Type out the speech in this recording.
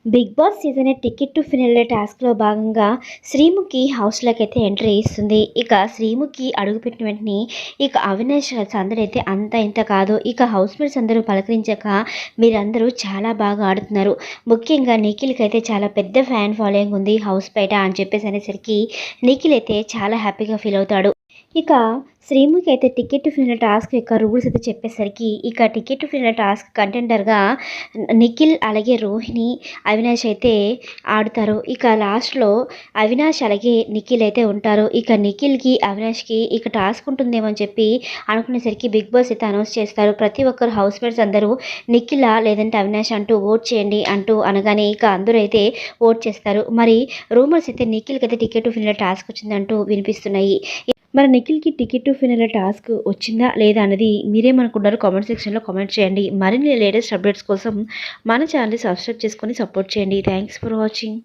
Big boss season ticket to finale టాస్క్లో భాగంగా శ్రీముఖి హౌస్లోకి అయితే ఎంట్రీ ఇస్తుంది. ఇక శ్రీముఖి అడుగుపెట్టిన వెంటనే ఇక అవినాష్ సందడైతే అంత ఇంత కాదు. ఇక హౌస్ మేట్స్ అందరూ పలకరించాక మీరందరూ చాలా బాగా ఆడుతున్నారు, ముఖ్యంగా నిఖిల్కి అయితే చాలా పెద్ద ఫ్యాన్ ఫాలోయింగ్ ఉంది హౌస్ బయట అని చెప్పేసి అనేసరికి నిఖిల్ అయితే చాలా హ్యాపీగా ఫీల్ అవుతాడు. ఇక శ్రీముఖి అయితే టికెట్ టు ఫినాలే టాస్క్ యొక్క రూల్స్ అయితే చెప్పేసరికి ఇక టికెట్ టు ఫినాలే టాస్క్ కంటెండర్గా నిఖిల్ అలాగే రోహిణి అవినాష్ అయితే ఆడుతారు. ఇక లాస్ట్‌లో అవినాష్ అలాగే నిఖిల్ అయితే ఉంటారు. ఇక నిఖిల్‌కి, అవినాష్‌కి ఇక టాస్క్ ఉంటుందేమో అని చెప్పి అనుకునేసరికి బిగ్ బాస్ అయితే అనౌన్స్ చేస్తారు. ప్రతి ఒక్కరు హౌస్ మేట్స్ అందరూ నిఖిలా లేదంటే అవినాష్ అంటూ ఓట్ చేయండి అంటూ అనగానే ఇక అందరూ అయితే ఓట్ చేస్తారు. మరి రూమర్స్ అయితే నిఖిల్‌కి అయితే టికెట్ టు ఫినాలే టాస్క్ వచ్చిందంటూ వినిపిస్తున్నాయి. మరి నిఖిల్‌కి టికెట్ టు ఫినాలే టాస్క్ వచ్చిందా లేదా అన్నది మీరేమనుకుంటారో కామెంట్ సెక్షన్‌లో కామెంట్ చేయండి. మరిన్ని లేటెస్ట్ అప్డేట్స్ కోసం మన ఛానల్‌ని సబ్స్క్రైబ్ చేసుకొని సపోర్ట్ చేయండి. Thanks for watching.